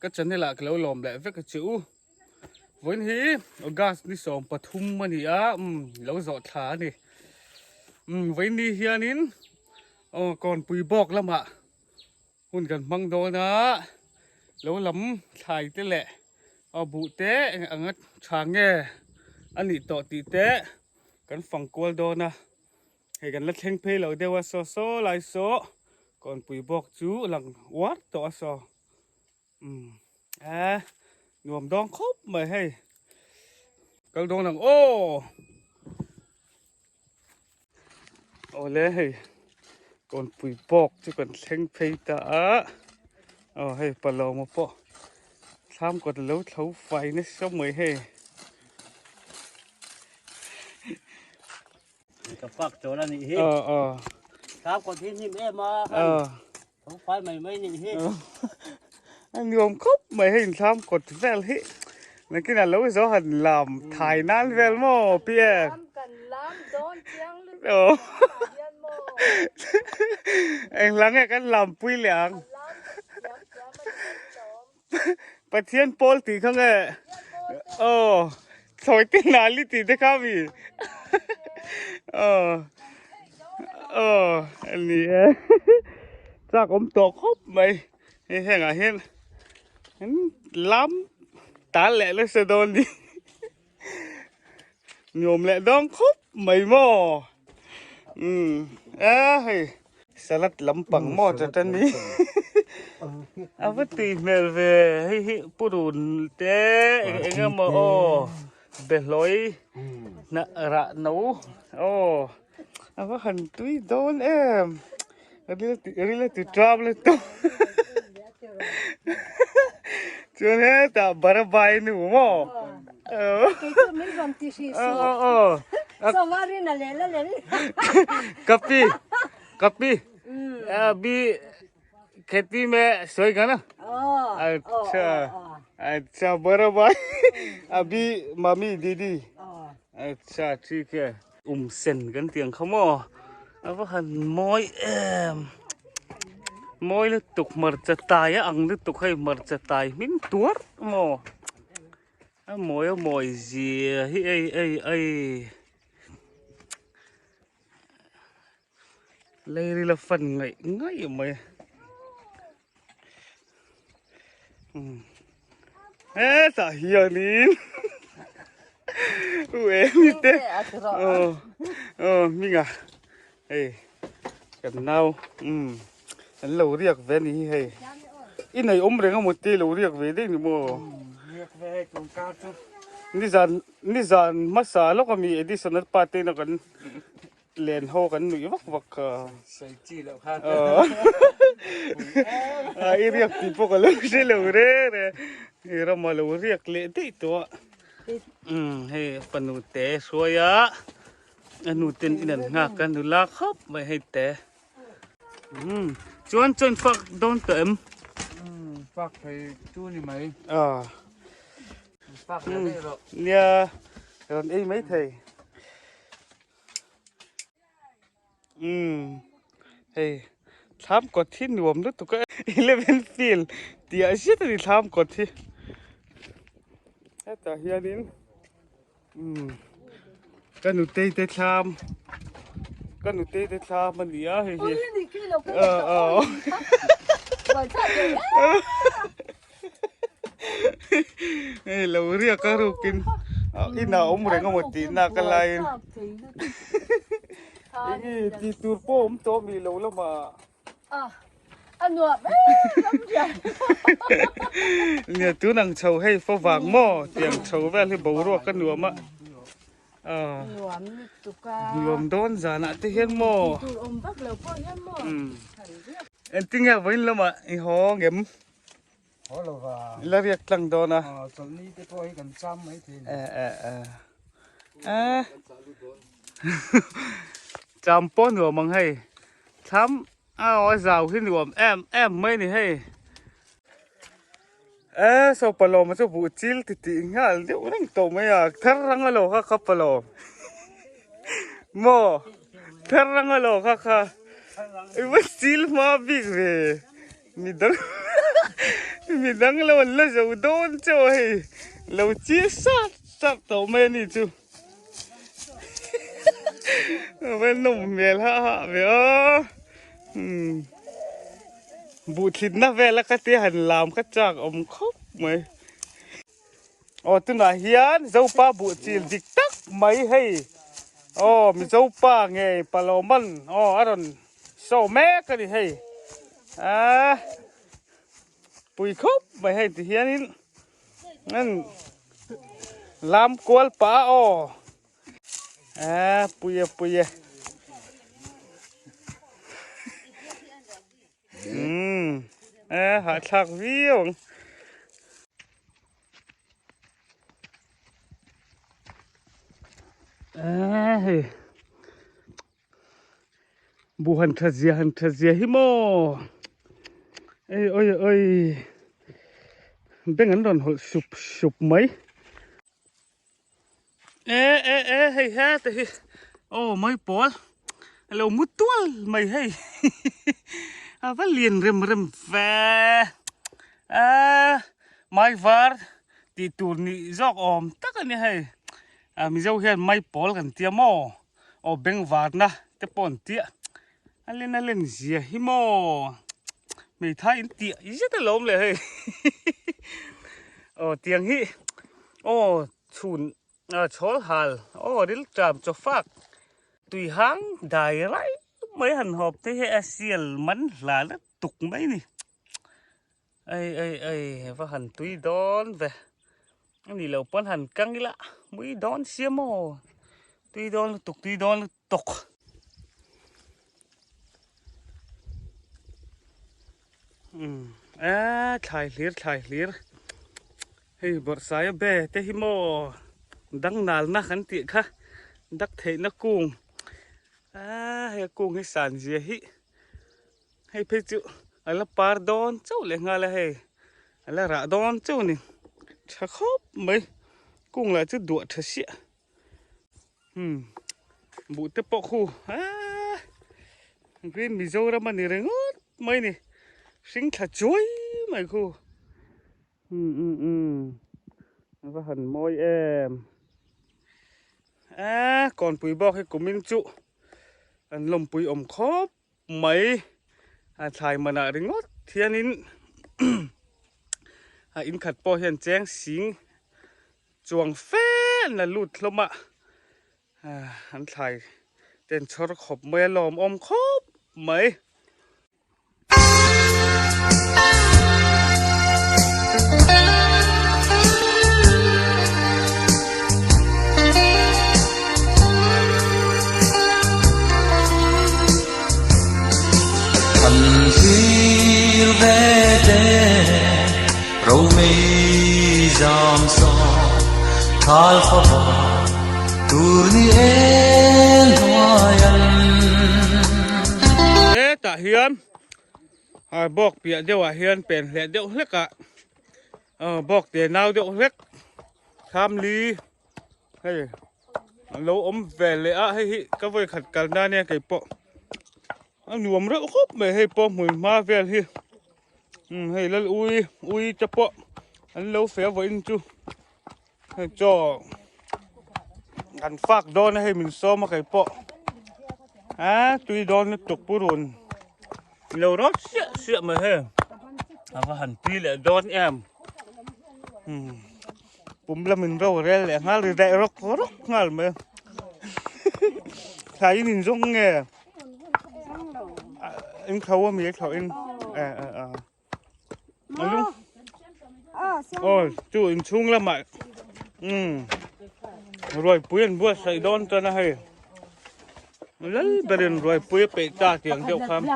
ก็จะนี่แหละเราหลอมแหละเวกจิ๋ววันนี้ก๊าซนี่ส่งปทุมมันนี่เราจอดขานี่วันนี้เฮียนินก่อนปุยบอกแล้วมาหุ่นกันบังโดนะแล้วล้ำถ่ายเตะแหละบุเตะอังช้างแง่อันนี้ต่อตีเตะกันฝั่งกวลโดนะให้กันละเข่งเพลเราเดี๋ยวว่าโซไลโซก่อนปุยบอกจูหลังวัดต่อซอหนวมดองครบมาให้กันโดนหลังโอ้เลยให้ก่อนปุยบอกจูกันเข่งเพลตาให้ปลอมาปะทำก่อนแล้วเท้าไฟนี่ชอบเหมยให้กับฟักโจแล้วนี่เฮ้ครับคนที่นี่แม่มาเขาไฟใหม่ไม่นี่เฮ้อันยอมครบไม่ให้ทำกดแวลเฮ้นั่นก็นั่นแล้วก็หันลำถ่ายนั่นแวลโม่เปียกเอ็งหลังไอ้กันลำปุยเหลียงประเทศโปลตีข้างเงี้ยสวยตีนาลิตีได้ข้ามีอันนี้จากผมตกครบไหมเห็นไงเห็นล้ำตาแหละเลยสะโดนดิโยมแหละดองครบไม่หม้อเฮ้ยสลัดลำปังหม้อจากตอนนี้เอาไปตีเมลเวให้ปูรุนเต้เอ็งมาเบลอยน่ะระหนูเอาไปหันตุยโดนreally trouble tu cuma tak barabai nu mo itu min banti sih so mari na lela kapi अभी खेती में सोएगा ना अच्छा बराबर अभी मम्मी दीदी अच्छा ठीक हैเส้นกันเตียงเขาหม้อเอาว่าหันมอยแล้วตกมันจะตายอังแล้วตกให้มันจะตายมิ้นตัวหม้อมอยจีเลยละฟันไงไหมสาเฮียนี่มีเต้มีไงกันเน่าอันเราเรียกเวนี่ให้อินไหนเรื่องหมดที่เราเรียกเวได้หรือมั้งเรียกเวกงกาจุนี่จานมาสาแล้วก็มีดิสันปาร์ตี้นักันเล่นโฮกันหนุ่ยวักใส่จีแล้วค่ะเรียกตีพวกกันเลยใช่เราเรียกเรามาเราเรียกเล่นที่ตัวให้ปนุเตะสวยนุเต็นอินันงักกันดูลาครับไม่ให้เตะจวนฟักโดนเต็มฟักไปจูนี่ไหมฟักอะไรหรอเนี่ยตอนไม่เทเฮ้ยทำกดที่หนวมด้วยตัวก็11 feel เดี๋ยวเชื่อที่ทำกดที่แต่เฮียนินก็หนูเตะชามมันเดียวเฮ้ยเราเรียกก็รู้กินอิน่าเรื่องหมดที่น่ากันเลยนี่ที่ตัวผมโตมีเราแล้วมาอันนู้นเนี่ยตัวนังเช่าให้ฝรั่งหม้อเตียงเช่าแว่นให้บ่าวรัวกันหนวมหนวมโดนจานะที่เห็นหม้ออันที่เงี้ยวันละมาอีห้องเอ็มแล้วเรียกตั้งโดนนะตอนนี้จะพอให้กันซ้ำไหมทีจำป้อนหนวมมังให้ทำสาวขึ้นหนวมแอมไม่นี่ให้สอบปลอมาจะบูจิลติงาเดี๋ยวนั่งโตไม่อยากทารังอโลค่ะครับปลอโมทารังอโลค่ะไอ้ว่าจิลมาบิ๊กเวมีดัง mình đang là dầu đôn trời lâu chia sát tổ mê này chú bên nồng mèo ha về bụi thịt nó về là cái tiếng hành làm cái chạc ống khóc mày tôi nói hiền dâu pa bụi chìm dịch tắc mấy hay mình dâu pa nghe pa lo man aron sâu mẹ cái gì hay bụi khóc mày hay thì hiền nên làm quál pa bụi hạt sạc viêu bu hàn thật dìa hi mô ơi bên ngắn đòn hội sụp mấy hay ha thì mấy bố lâu mút tuôn mày hay và liền rem về mai var thì tụi nị dọc tất cả này hay mình dâu hiện mai bố gần tia mò bên vạt na cái bọn tia lên gì hi mò mày thấy tia rất là lốmเลยtiếng hi chun chól hal đến trạm cho phát tùy hang đại lại mấy hành hộp thế hệ xiel mắn là nó tục mấy nè ai và hành tùy đón về anh đi lâu pon hành căng đi lạ mấy đón xiêm mò tùy đón tục thải liệt hey bớt sai bé thế hi mò đăng nal na khăn tiệt kha đắc thế nó cùng hay cùng hay sản gì hay phải chịu là pardon cháu lại nghe là hay là rạ đón cháu này chắc khóc mấy cùng là chứ đuổi thật xịa bụ tiếp bọ khu green mì dâu ra mà nè ngót mấy nè sinh thật chuối mày khu và hẳn môi em còn bụi bọ hay của mình trụ anh lồng bụi khóp mấy thải mà nãy ngót thiên in in khát bò hiện trang xính chuồng phê là lụt lắm ạ anh thải tên cho nó khóc mấy lòm khóp mấy Hiu về đê râu mi giam so thal khaba turni en hoyan ta hiền bọc bịa điệu hiền bền lẹ điệu hết cả bọc tiền nào điệu hết tham ly hay lâu ấm về lẹ hay các voi khát cả na nè cái bọ anh nuông rất khóc mày hay bom mùi ma về hi hay là ui cho bọ anh lâu phé với anh chú hay cho ăn phạc đòn hay mình so mà cái bọ tuy đòn nó tục bù rồn lâu đó xịa mà hay và hẳn tuy lại đòn em bùm là mình rau ra lại ngál rồi đại róc ngál mà thấy mình giống nghe anh khâu mi khâu anh đúng chú anh chung là mày rồi bùi anh bùa sấy đòn cho nó hay lấy bền rồi bùi bể ta tiếng điệu kham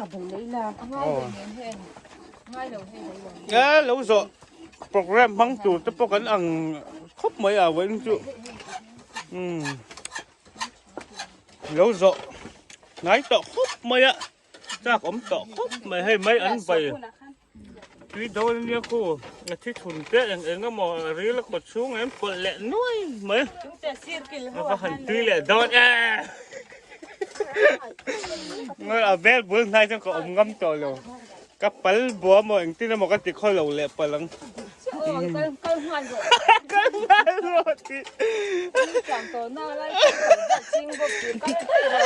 lâu rồi program băng chủ cho bố cắn ăn khóc mấy với anh chú lâu rồi nãy tọ khóc mấy chắc ống tọ khóc mày hay mấy ăn vậy tuy đâu nha cô thích thùng tết anh nó mò rí là cột xuống em cột lẹ nuôi mấy và hẳn tuy lẹ đón ngồi ở bếp bữa nay cho có ống ngâm tỏi rồi kapal buah mo ang tinamo ka tikolo le palang. Oh, cái hoàn rồi. Kapal roti. Chẳng có nào lại chim bột cái rồi.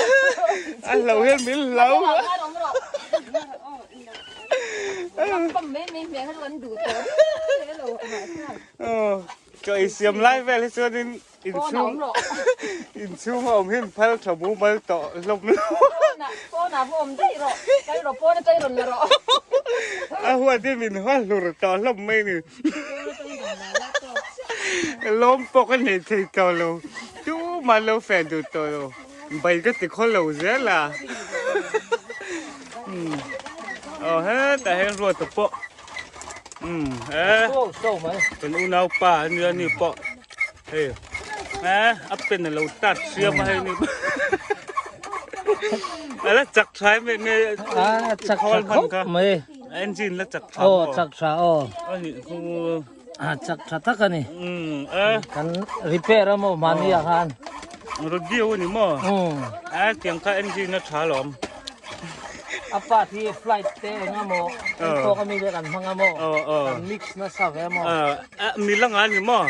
Anh lâu hết miếng lâu. Cầm mấy miếng hết vẫn đủ tối. Thế là Trời xiêm lại về lấy xưa nên in chu mà ông hiền phải thầu bố mới tọ lông nữa. Cô nào ôm gì rồi? Cái rồi cô nó chơi rồi rồi. Hoa thì mình hoa lụt tọ lông mây này. Lông bọc cái này thì cầu lâu. Chú mà lâu phèn tụi tôi rồi. Bây cái thì khó lâu dễ là. Hết tại hết rồi tụi bộ.เป็นอุณาวป่าเนื้อนี่ปะเฮ้ยอัพเป็นเราตัดเสียมาให้นี่แล้วจักรใช้ไม่เนี่ย จักรเขาไม่ เอนจินแล้วจักร โอ้จักรโอ้ อันนี้คือ จักรทักกันนี่ กันรีเพร์มั้งมันนี่อาหาร รถเดียวนี่มั้งเตียงค่าเอนจินน่ะช้าหลอมapaที่ไฟล์เตะงามโอ้พวกมีเรื่องกันพังงามโอ้มิกซ์น่ะสักแอมมีละงานนี่มั้ง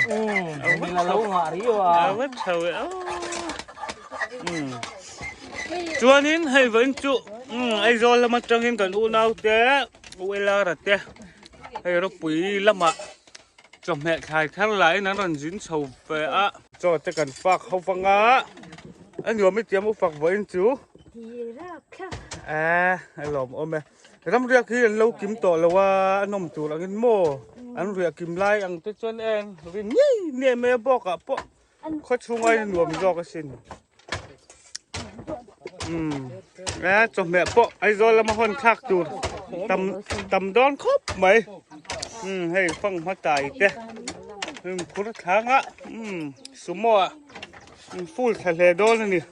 มีละลูกงาริโอวัดเท่าจวนนี้ให้วันจุไอ้โจละมาจังเห็นกันอุณาวเตะเวลาระเตะให้เราปุ๋ยละมาจอมแม่ขายทั้งหลายนั้นรันจินชาวเปะจอดแต่กันฝากเขาฟังอันนี้ไม่เตรียมมาฝากไว้จูหลอมโอ้แม่รำเรียกที่เรากิมต่อแล้วว่านมจูรังกินโมอันเรียกกิมไล่อังตัวจนเองวินนี่เนี่ยแม่บอกอ่ะปะเขาช่วยหน่วมจอกสินจอมแม่ปะไอ้โจละมาคนทักจูตำดอนครบไหมให้ฟังมาตายเด้คุณทางอ่ะสมมติฟูลทะเลโดนนี่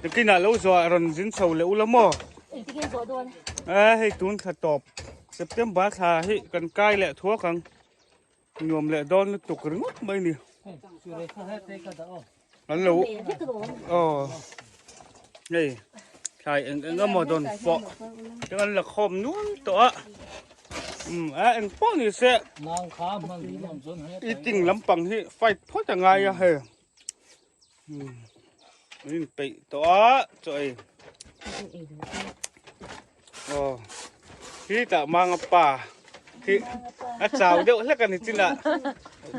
ตะกี้น่ะเราจะรันจินเสาเลยอุลามอให้ตุนขัดตอบเซปเทมบาร์ให้กันใกล้แหละทั่วกันยอมแหละโดนตกรึงไม่นี่อันรู้นี่ใช่เอ็งก็มาโดนฟอกจังละคอมนู้นตัวเอ็งป้อนนี่เสะอีติงลำปังที่ไฟพอจะไงอะเฮ้นี่ไปตัวจ่อยที่จะมังป่าที่อาจารย์เดี๋ยวเล็กกันนี่จริงละ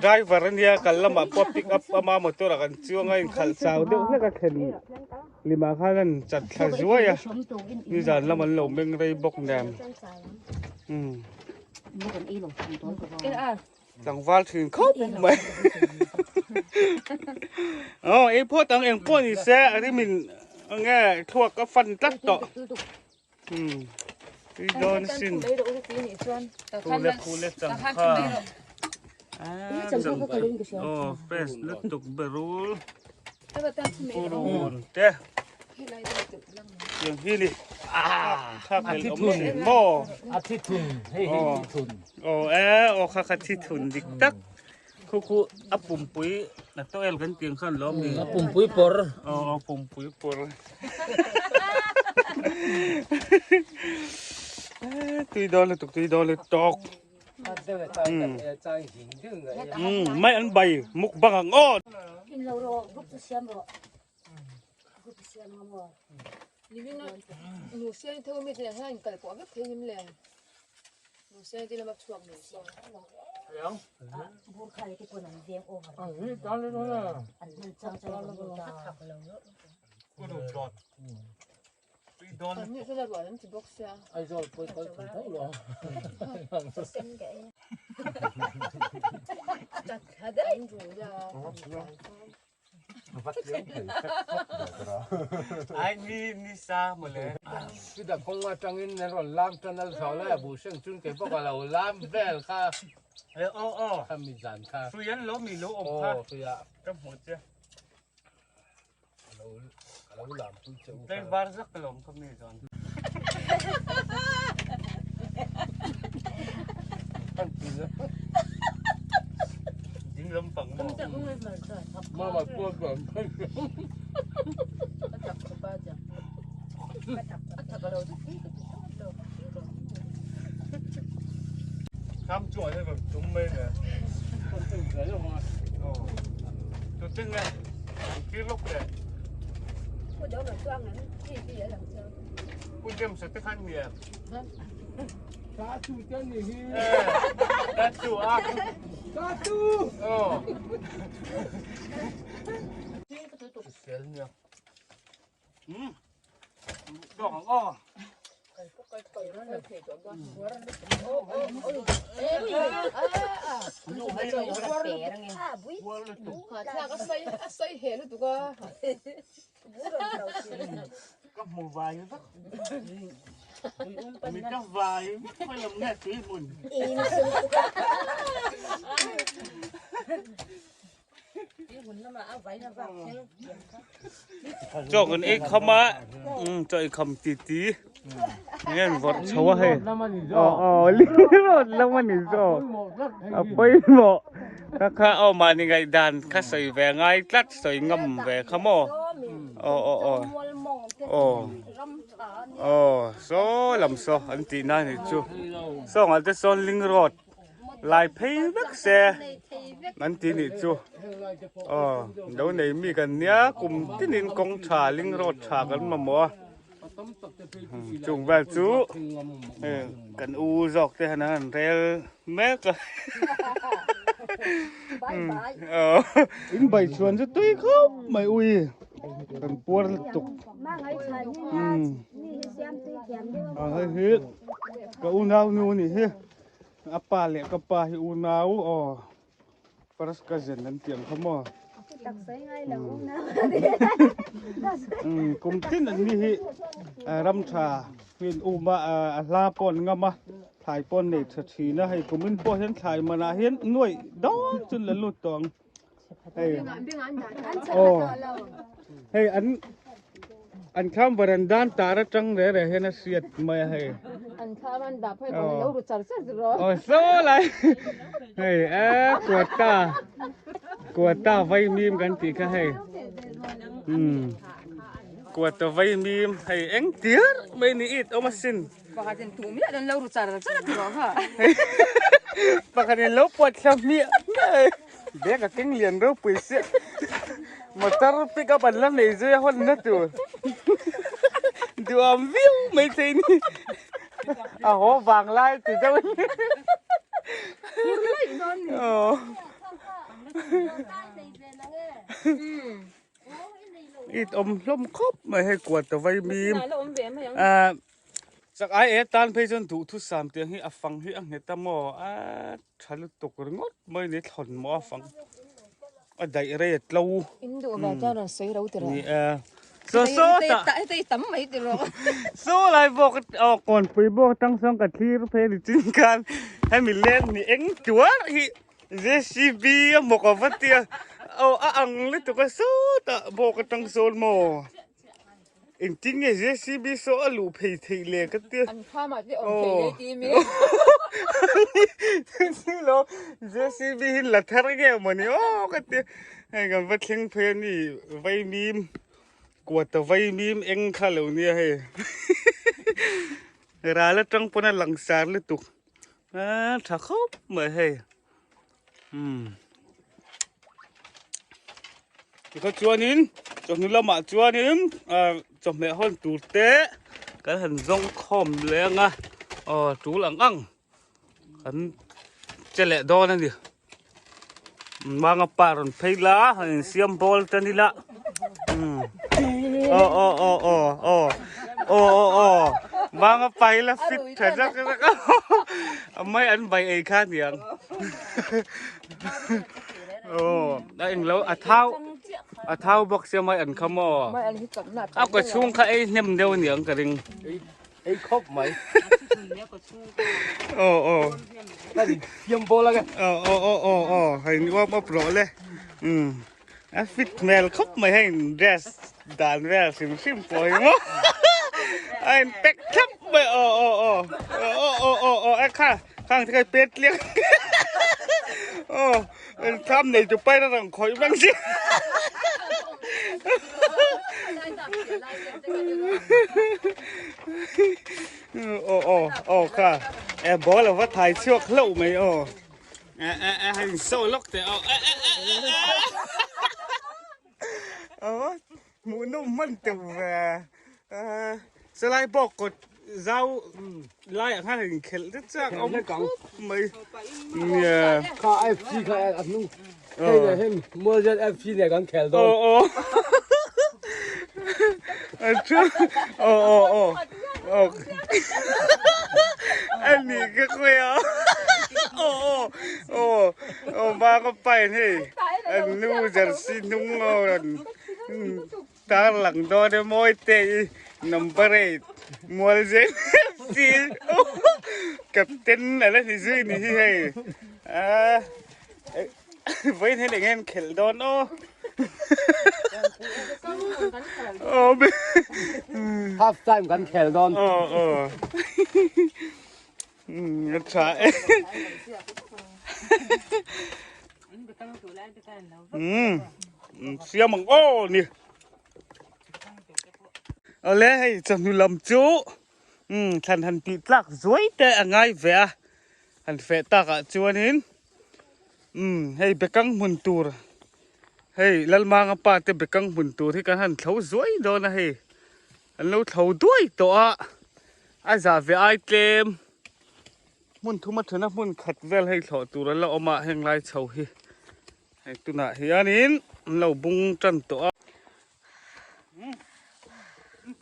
ไดรเวอร์เนี่ยกันละมาพอปิกอัพมาหมดตัวละกันช่วงไงขันสาวเดี๋ยวเล็กกันเห็นลิมาข้านั้นจัดขายช่วยอ่ะนี่จานละมันหลงเมงไรบกแดมจังหวัดถึงครบไหมไอ้พวกตังเองพวกนี่แซ่ที่มันไงทั่วก็ฟันตัดต่อที่โดนสินคูเล็กจังค่ะเฟสลึกตุกเบรูลปูรูนเต้อย่างที่นี่ข้าเป็นอมสิโมอาทิตย์ทุนเฮ้ยทุนข้าอาทิตย์ทุนดิกตักคู่อับปุ่มปุ๋ยนักตัวเอลกันเตียงขั้นล้อมนี่ปุ่มปุ๋ยปอร์ปุ่มปุ๋ยปอร์ตุยดอลตุกตุยดอลตอกไม่อันใบมุกบังอ้อหนูเสียงเธอไม่ใช่ให้กันปอก็เพลงยิ้มแรงหนูเสียงที่เราแบบช่วงหนูเสียงบุญใครที่คนนั้นเสียงโอ้โหนี่ตอนนี้นะอันนั้นจังเราขับเราเยอะก็ดูจอดอันนี้ก็จะบอกนั่นที่บอกเสียไอ้จอดไปก็ถึงเท่าหรอเส้นแกจัดหาได้ดูจ้ะไอ้นี่ซาหมดเลยที่แต่คงมาจังอินในรถล้ำจนเราสาวแล้วบูเชิงจุนเก็บพวกเราล้ำแว่ค่ะถ้ามีจานค่ะฟรียันล้มมีล้มค่ะฟรีอ่ะก็หมดเจ้าเราล้ำจุนเจ้าได้บาร์สักกล่องก็มีจอนยิงลำปังมาปวดก่อน ทำจ่วยให้แบบจุ้มไม่เนี่ย คนตึงเสือลงมา โอ้ตัวตึงไงคิดลบเลย 我叫人装人，弟弟也能装。 คุณเตรียมเสร็จที่ขั้นเนี่ย สาธุเจ้านี่ฮี ดัดจู่อ่ะ สาธุ โอ้ เสียเนี่ย ดอกอ้อ xây hệ luôn tụi con. ก็หมูวายสักมีก็วายไม่ลงแน่สีมุน จอกกันเองเข้ามาจอยคำตีตีเนี่ยวัดชาวให้ น้ำมันนี่ อ๋อลีรถแล้วมันนี่จ่อไปหมดข้าเอามาในไงดันข้าใส่แหวงไงตัดใส่งำแหวขโมอ๋อโซ่ลำโซ่อันตีนั่นนี่จูส่งอันจะส่งลิงรถลายเพย์บักเซ่อันตีนี่จูเดี๋ยวไหนมีกันเนี้ยกลุ่มที่นินกงชาลิงรถชากันมาหมอจุงแบบจูกันอูจอกแต่ขนาดเรลแม่ก็อินใบชวนจะตุ้ยเขาไม่อุ้ยกันปวดตุกเฮ้ยก็อูนาวนู่นนี่เฮ้ยอาปาเละก็ปาให้อูนาวอ๋อปรัสกาเจนนั่นเตียงเขาหม้อกุมที่นั่นนี่รำชาเห็นอูมาลาปนงามะถ่ายปนเน็ตชีนะให้กุมินปอเห็นถ่ายมานาเห็นหน่วยดองจนละลุดตองเฮ้ยโอ้เฮ้ยอันข้ามบรันดานตาระจังเลยเห็นเสียดมาให้ Anh khá man đạp hay còn lâu rồi chặt chết rồi. โอ้โซ่เลยเฮ้ยกวดตาไว้มีมกันตีค่ะให้กวดตาไว้มีมให้เอ็งเตี้ยไม่นี่อิดเอามาสิน Pakatin tumi ada lâu rồi chặt rồi ha. ปากนี้ลบปวดแค่เมียเด็กก็เก่งเรียนรู้ปุ๋ยเสียมาตารปิกับอันละไหนจะคนนั่นตัวดูอันวิวไม่ใช่นี่อ้าววางไล่ติดเจ้าอีตอมล้มครบไม่ให้กวดแต่ไว้มีมจากไอตันเพจนถูทุสามเตียงให้ฟังให้อังเนตมอฉันตกรงดไม่ได้ทนมอฟังได้เรียดเรา Indo ba cha rồi sấy đâu từ rồi. นี่โซ่Tay tắm mấy từ rồi. โซ่อะไรบอกก่อนไปบอกตั้งสองกะทิเพลจริงกันให้มีเล่นนี่เอ็งจัวฮิเจซีบีหมกวัดเตียอังเลยตัวก็โซ่ตะบอกตั้งโซนโมเอ็งจริงไงเจซีบีโซ่ลูเพย์ทีเลยก็เตีย Anh pha mà cái ông thầy đấy đi mi. นี่เราเจซีบีหินละทาร์เกมันนี่ก็เตียให้กันวัดเชียงเพลนี่ไว้มีมกวดแต่ไว้มีมเอ็งข้าเหล่านี้ให้ร้านละจังปนหลังสารเลยตุกถ้าเขาไม่ให้เขาจวนนินจวนนินละมาจวนนินจอมแม่ห้องตูเตะกันหันซองคอมแรงตูหลังอังกันเจริญดอนั่นดิมางับปารอนเพลาหันเสียมบอลตันนี่ละมางับไปแล้วฟิตเถอะจักไม่อันใบไอ้ข้าเดียงได้เองแล้วอาเท้าบอกเสียไม่อันขโมย Mai anh hít cẩm nạt. เอาก็ช่วงข้าไอ้เนี่ยมันเดียวเหนียงกระดิ่ง ไอ้ครบไหม นั่นเยี่ยมโบแล้วกันให้ว่ามาโปรเลยฟิตแมลครบไม่ให้เดรสด่านแรกซิมปล่อยมั้งไอ้เป็กทับไปไอ้ข้างที่ใครเป็ดเลี้ยงทำไหนจะไปแล้วต้องคอยบ้างสิค่ะ bỏ là vắt thái chuộc lậu mày hành sâu lóc thì mũ nôm mân từ về sẽ lại bỏ cột dao lại ở hai hình khel rất chắc ông màyข้า FC ข้าอันนู้นเฮ้ยเฮ้ยมัวจะ FC เนี่ยกันแข่งตัว chứ anh nhìn cái quê ba có phải thế anh nu giờ xin nung ngon ta lặng đó để môi tê nằm bể mua gì gì captain này là gì gì này với thế để em khel đó nó half time กันแข่งตอน ใช่เสียมังโอ้นี่เอาเลยให้จำดูลำจูทันปีตลักสวยแต่ง่ายเสียทันเฟตากจวนหินให้เบกังมุนตูร์ให้ลัลมางปาเตเบกังมุนตูร์ที่กันหันเขาสวยโดนนะให้อันเราเขาด้วยตัวอาจจะเวไอเกมมุนทุมาเถอะนะมุนขัดเวลให้เขาตูร์แล้วเอามาแห่งไรเฉาให้ตัวน่ะเฮียนินเราบุงจันตัว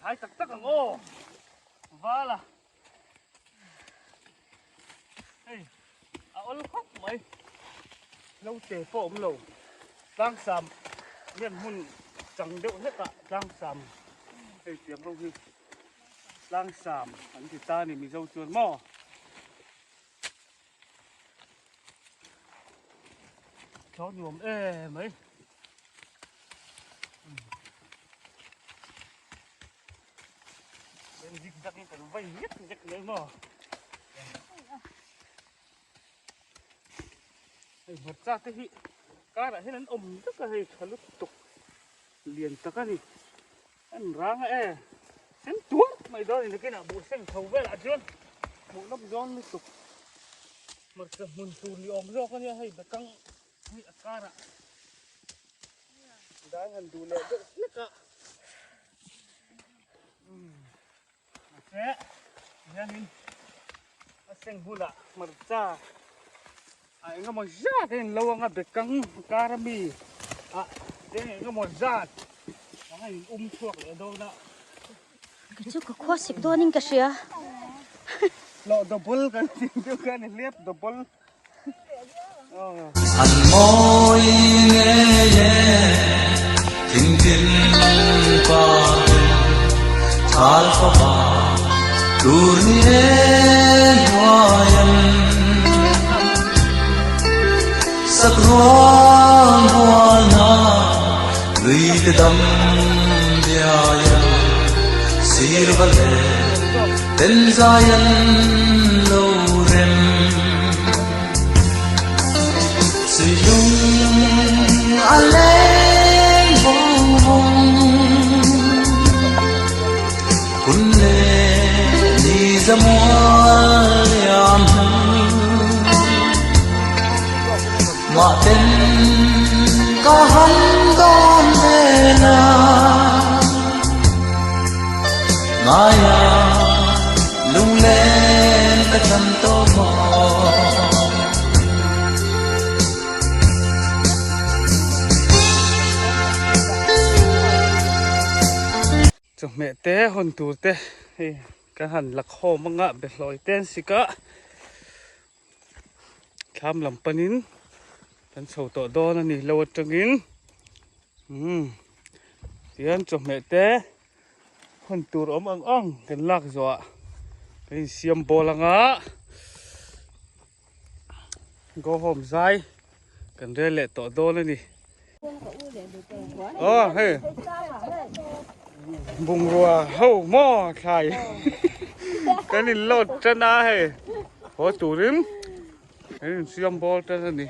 ถ่ายตักตักโอ้ว้าล่ะเฮ้ยเอาลูกไหมเราเตะโป้เราตั้งซ้ำเลี้ยงหุ่นจังเดียวเนี่ยกะตั้งซ้ำเฮ้ยเตรียมเราที่ตั้งซ้ำอันที่ตานี่มีเจ้าจวนหม้อช้อนหยวมไหมเป็นยิงจักนี่แต่ไว้เย็ดจักเลยหม้อเฮ้ยหมดจ้าที่ cái này nó ôm tất cả hay khá lúc tục liền tất cả đi anh ráng ấy xén tuốt mày đó thì cái nào bộ xanh thầu với lại chưa bộ nắp giòn liên tục mà cái mùn tùn đi ôm gió cái này hay bị căng bị cá nè đã hành tùn này rất hết cả thế nha hin xanh bùn ạ mà ra ai ngắm một zat thì lâu ngắm được căng karami thế ngắm một zat hay thuốc ở đâu đó cái chú có khoa xịt đôi nín cái gì à lọ double cái điều cái này liếp double ăn môi nghe nhẹ thình thình qua thal pha ba tur ni hoyan sắc ruang hoa na gửi đâm điaya sir vale ten zayan lâu rem suyung aleng bong bong kunne ni zamwal yam ma ten ka han don de na maya lung lên ka cham to mo chồng mẹ té hồn tù té cái hẳn lạc hồ mang ngạ bệt lòi tên xí cả khám làm panin tan sầu tọt đo là nỉ lâu trăng in tiền chồng mẹ té hồn tù ôm ong ong cái lạc dọa cái xiêm bò là ngã go hòm dai cần đây lệ tọt đo là nỉ hey bùng rùa hâu mò thải cái này lột chân á hay có chủ đếm cái này xiêm bò chân này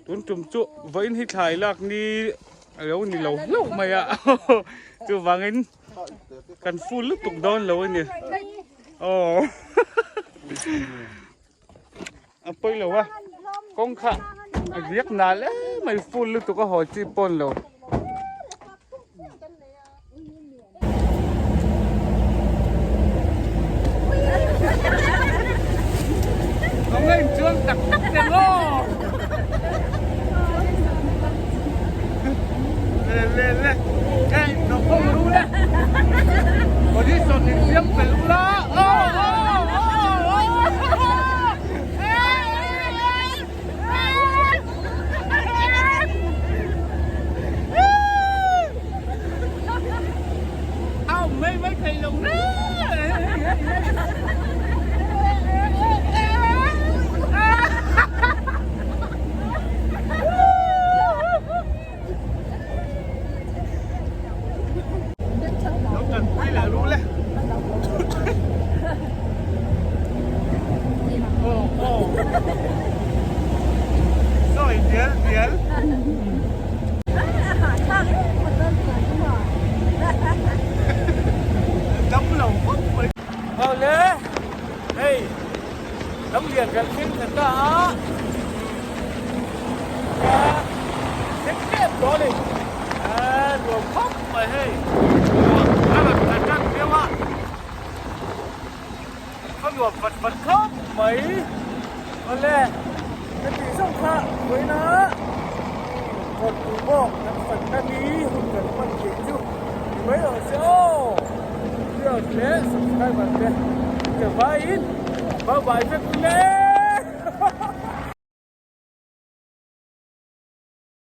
tuấn chùm trụ với hít thải lạc ni lâu ni lâu lâu mày ạ từ vàng anh cần phun lúc tục đón lâu nè ồ bây lâu à con khả việc nào đấy mày phun lúc tục có hỏi chi pon lâu không lên trương tặc tắc tiền lô lên ê nó khôngรู้เลยวันที่สดเสียงเป็นรู้ละเอ้าไม่เคยลงนะรู้เลยโอ้สวยเดี๋ยวจับหลงปุ๊บเอาเลยเฮ้ยน้ำเลียนกันขึ้นกันก็เช็คเก็บตัวเลยรวมปุ๊บไปเฮ้ยเขาหลวมฝัดเข้าไหมนั่นแหละจะตีส่งข้าไว้นะคนดูบอกนักฝันนักนี้หุ่นกันมันเก่งจุ๊บไม่เอาเจ้าเลือกเละสุดท้ายมันเนี่ยจะไปอินบ้าใบจะเล่